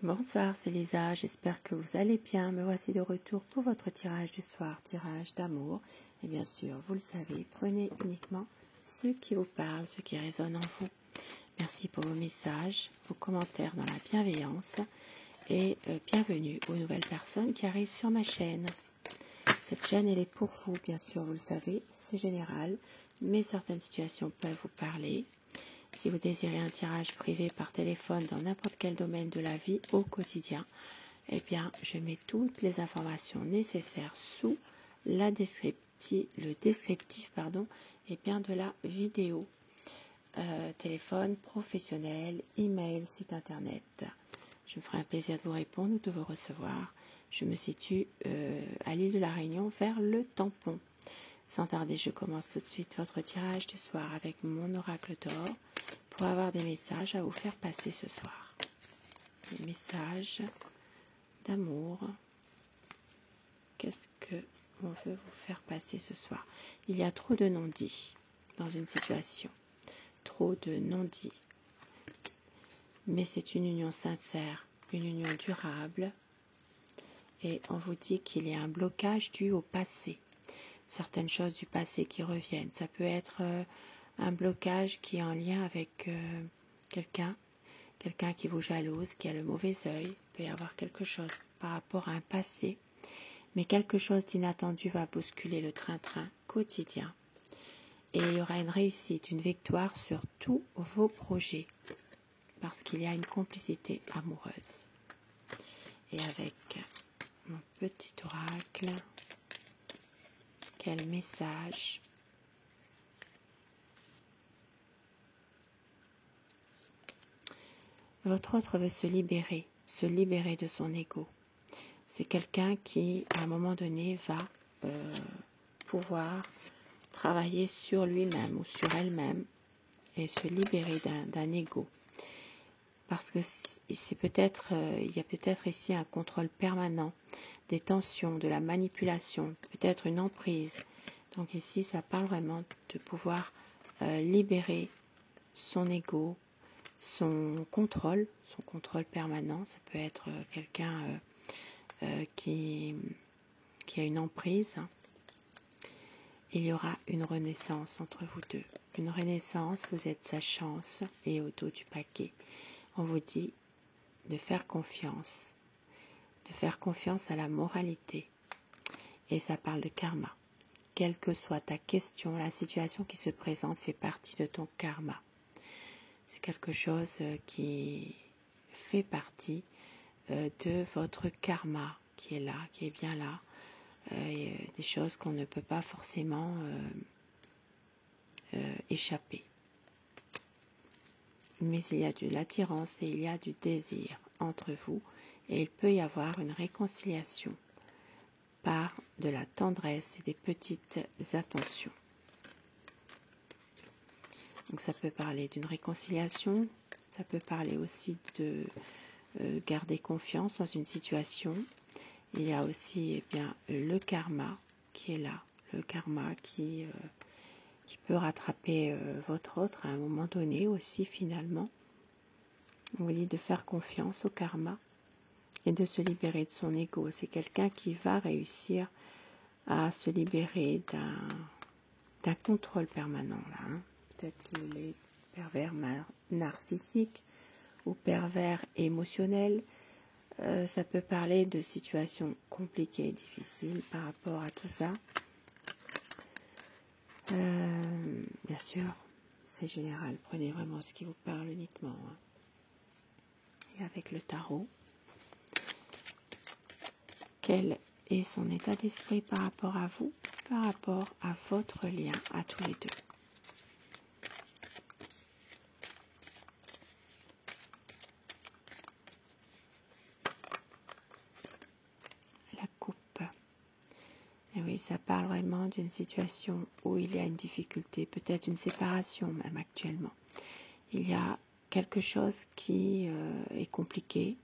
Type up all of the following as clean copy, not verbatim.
Bonsoir, c'est Lisa, j'espère que vous allez bien. Me voici de retour pour votre tirage du soir, tirage d'amour. Et bien sûr, vous le savez, prenez uniquement ce qui vous parle, ce qui résonne en vous. Merci pour vos messages, vos commentaires dans la bienveillance et bienvenue aux nouvelles personnes qui arrivent sur ma chaîne. Cette chaîne, elle est pour vous, bien sûr, vous le savez, c'est général, mais certaines situations peuvent vous parler. Si vous désirez un tirage privé par téléphone dans n'importe quel domaine de la vie au quotidien, eh bien, je mets toutes les informations nécessaires sous le descriptif de la vidéo. Téléphone, professionnel, email, site internet. Je me ferai un plaisir de vous répondre ou de vous recevoir. Je me situe à l'île de la Réunion vers le tampon. Sans tarder, je commence tout de suite votre tirage du soir avec mon oracle d'or pour avoir des messages à vous faire passer ce soir. Des messages d'amour. Qu'est-ce que on veut vous faire passer ce soir? Il y a trop de non-dits dans une situation. Trop de non-dits. Mais c'est une union sincère, une union durable. Et on vous dit qu'il y a un blocage dû au passé. Certaines choses du passé qui reviennent. Ça peut être un blocage qui est en lien avec quelqu'un qui vous jalouse, qui a le mauvais œil. Il peut y avoir quelque chose par rapport à un passé. Mais quelque chose d'inattendu va bousculer le train-train quotidien. Et il y aura une réussite, une victoire sur tous vos projets. Parce qu'il y a une complicité amoureuse. Et avec mon petit oracle, quel message? Votre autre veut se libérer de son ego. C'est quelqu'un qui, à un moment donné, va pouvoir travailler sur lui-même ou sur elle-même et se libérer d'un ego. Parce que c'est peut-être, il y a peut-être ici un contrôle permanent des tensions, de la manipulation, peut-être une emprise. Donc ici, ça parle vraiment de pouvoir libérer son ego, son contrôle permanent. Ça peut être quelqu'un qui a une emprise. Il y aura une renaissance entre vous deux. Une renaissance, vous êtes sa chance et au dos du paquet. On vous dit de faire confiance à la moralité. Et ça parle de karma. Quelle que soit ta question, la situation qui se présente fait partie de ton karma. C'est quelque chose qui fait partie de votre karma qui est là, qui est bien là. Des choses qu'on ne peut pas forcément échapper. Mais il y a de l'attirance et il y a du désir entre vous et il peut y avoir une réconciliation par de la tendresse et des petites attentions. Donc ça peut parler d'une réconciliation, ça peut parler aussi de garder confiance dans une situation. Il y a aussi le karma qui est là, le karma qui peut rattraper votre autre à un moment donné aussi finalement. On vous dit de faire confiance au karma et de se libérer de son ego. C'est quelqu'un qui va réussir à se libérer d'un contrôle permanent là. Peut-être qu'il est pervers narcissique ou pervers émotionnel. Ça peut parler de situations compliquées et difficiles par rapport à tout ça. Bien sûr, c'est général. Prenez vraiment ce qui vous parle uniquement. Et avec le tarot, quel est son état d'esprit par rapport à vous, par rapport à votre lien à tous les deux? La coupe. Et oui, ça parle vraiment d'une situation où il y a une difficulté, peut-être une séparation même actuellement. Il y a quelque chose qui est compliqué,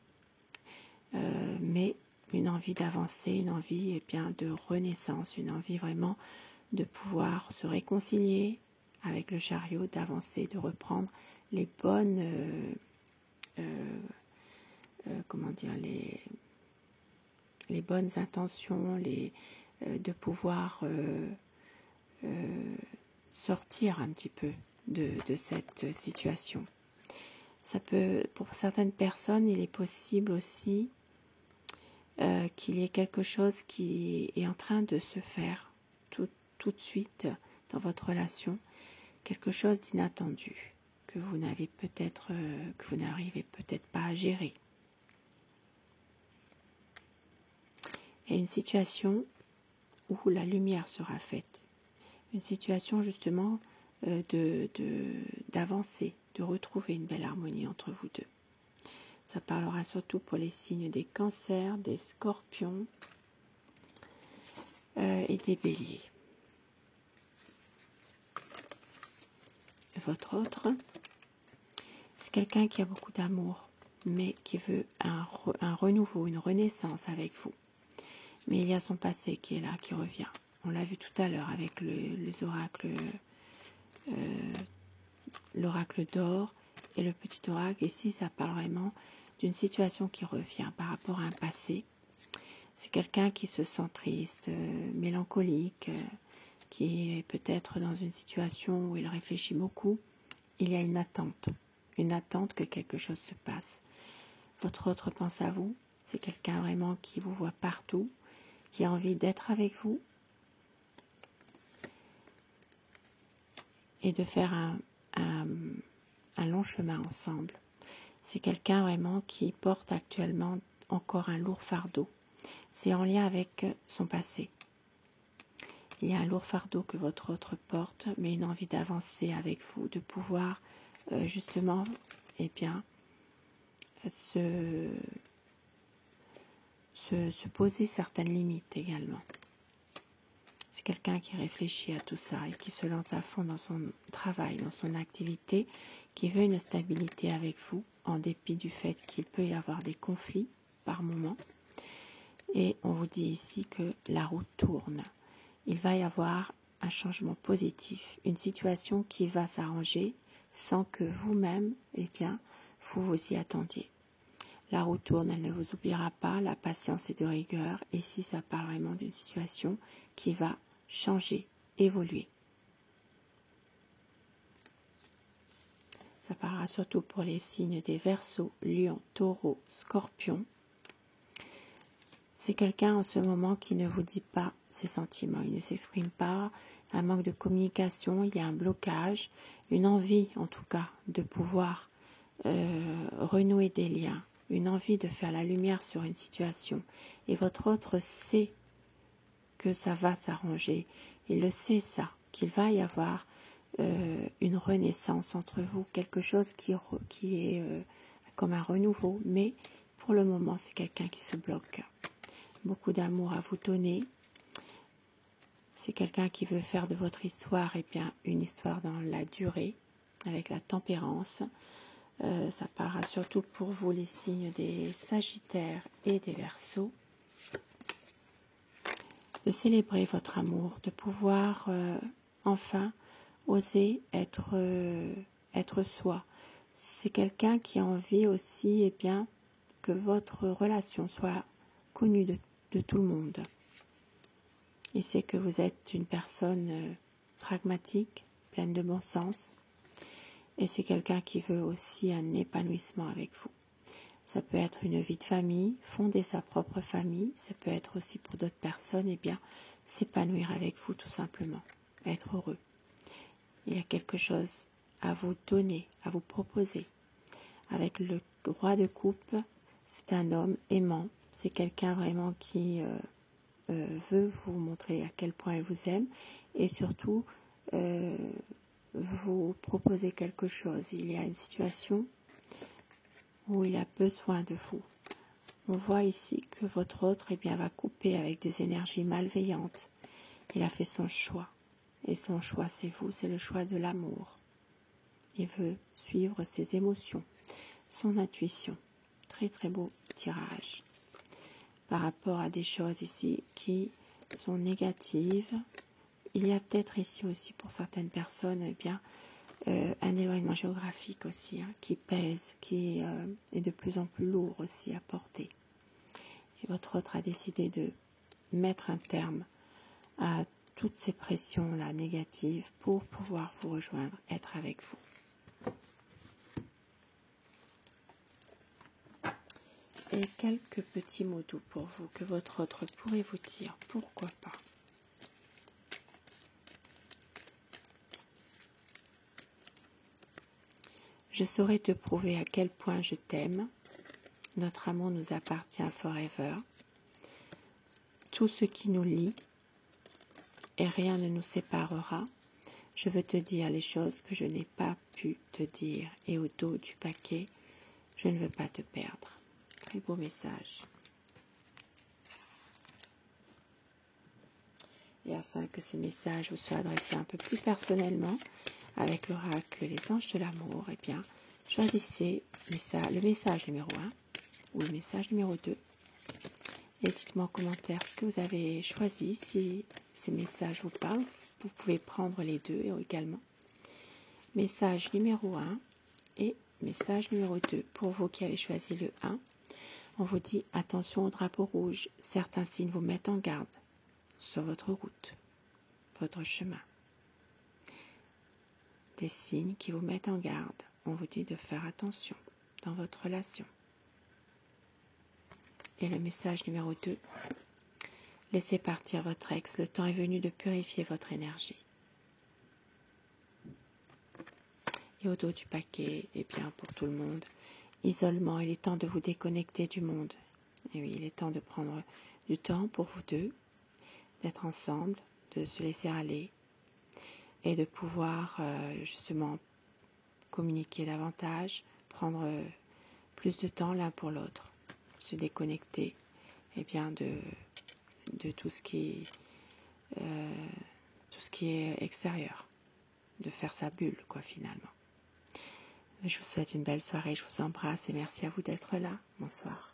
mais une envie d'avancer, une envie de renaissance, une envie vraiment de pouvoir se réconcilier avec le chariot, d'avancer, de reprendre les bonnes comment dire, les bonnes intentions, de pouvoir sortir un petit peu de cette situation. Ça peut, pour certaines personnes, il est possible aussi qu'il y ait quelque chose qui est en train de se faire tout de suite dans votre relation, quelque chose d'inattendu que vous n'arrivez peut-être pas à gérer. Et une situation où la lumière sera faite, une situation justement d'avancer, de retrouver une belle harmonie entre vous deux. Ça parlera surtout pour les signes des cancers, des scorpions et des béliers. Votre autre, c'est quelqu'un qui a beaucoup d'amour, mais qui veut un renouveau, une renaissance avec vous. Mais il y a son passé qui est là, qui revient. On l'a vu tout à l'heure avec les oracles, l'oracle d'or et le petit oracle. Ici, ça parle vraiment d'une situation qui revient par rapport à un passé. C'est quelqu'un qui se sent triste, mélancolique, qui est peut-être dans une situation où il réfléchit beaucoup. Il y a une attente que quelque chose se passe. Votre autre pense à vous, c'est quelqu'un vraiment qui vous voit partout, qui a envie d'être avec vous et de faire un long chemin ensemble. C'est quelqu'un vraiment qui porte actuellement encore un lourd fardeau. C'est en lien avec son passé. Il y a un lourd fardeau que votre autre porte, mais une envie d'avancer avec vous, de pouvoir justement, se poser certaines limites également. C'est quelqu'un qui réfléchit à tout ça et qui se lance à fond dans son travail, dans son activité, qui veut une stabilité avec vous, en dépit du fait qu'il peut y avoir des conflits par moment. Et on vous dit ici que la roue tourne. Il va y avoir un changement positif, une situation qui va s'arranger sans que vous-même, vous vous y attendiez. La roue tourne, elle ne vous oubliera pas, la patience est de rigueur. Ici, ça parle vraiment d'une situation qui va changer, évoluer. Ça parlera surtout pour les signes des Verseaux, Lion, Taureau, Scorpion. C'est quelqu'un en ce moment qui ne vous dit pas ses sentiments, il ne s'exprime pas, un manque de communication, il y a un blocage, une envie en tout cas de pouvoir renouer des liens, une envie de faire la lumière sur une situation. Et votre autre sait que ça va s'arranger, il le sait ça, qu'il va y avoir une renaissance entre vous, quelque chose qui est comme un renouveau, mais pour le moment c'est quelqu'un qui se bloque. Beaucoup d'amour à vous donner. C'est quelqu'un qui veut faire de votre histoire une histoire dans la durée, avec la tempérance. Ça parlera surtout pour vous les signes des Sagittaires et des Verseaux. De célébrer votre amour, de pouvoir enfin oser être soi. C'est quelqu'un qui a envie aussi que votre relation soit connue de tout le monde. Il sait que vous êtes une personne pragmatique, pleine de bon sens, et c'est quelqu'un qui veut aussi un épanouissement avec vous. Ça peut être une vie de famille, fonder sa propre famille, ça peut être aussi pour d'autres personnes, s'épanouir avec vous tout simplement, être heureux. Il y a quelque chose à vous donner, à vous proposer. Avec le roi de coupe, c'est un homme aimant, c'est quelqu'un vraiment qui veut vous montrer à quel point il vous aime et surtout vous proposer quelque chose. Il y a une situation où il a besoin de vous. On voit ici que votre autre va couper avec des énergies malveillantes. Il a fait son choix. Et son choix, c'est vous, c'est le choix de l'amour. Il veut suivre ses émotions, son intuition. Très très beau tirage. Par rapport à des choses ici qui sont négatives, il y a peut-être ici aussi pour certaines personnes un éloignement géographique aussi, hein, qui pèse, qui est de plus en plus lourd aussi à porter. Et votre autre a décidé de mettre un terme à toutes ces pressions-là négatives pour pouvoir vous rejoindre, être avec vous. Et quelques petits mots doux pour vous que votre autre pourrait vous dire, pourquoi pas. Je saurais te prouver à quel point je t'aime. Notre amour nous appartient forever. Tout ce qui nous lie et rien ne nous séparera. Je veux te dire les choses que je n'ai pas pu te dire. Et au dos du paquet, je ne veux pas te perdre. Très beau message. Et afin que ces messages vous soient adressés un peu plus personnellement, avec l'oracle Les Anges de l'amour, eh bien, choisissez le message numéro 1 ou le message numéro 2. Et dites-moi en commentaire ce que vous avez choisi. Si ces messages vous parlent, vous pouvez prendre les deux également. Message numéro 1 et message numéro 2. Pour vous qui avez choisi le 1, on vous dit attention au drapeau rouge. Certains signes vous mettent en garde sur votre route, votre chemin. Des signes qui vous mettent en garde. On vous dit de faire attention dans votre relation. Et le message numéro 2. Laissez partir votre ex. Le temps est venu de purifier votre énergie. Et au dos du paquet, eh bien pour tout le monde, isolement, il est temps de vous déconnecter du monde. Et oui, il est temps de prendre du temps pour vous deux, d'être ensemble, de se laisser aller et de pouvoir justement communiquer davantage, prendre plus de temps l'un pour l'autre, se déconnecter bien de tout ce qui est extérieur, de faire sa bulle finalement. Je vous souhaite une belle soirée, je vous embrasse et merci à vous d'être là. Bonsoir.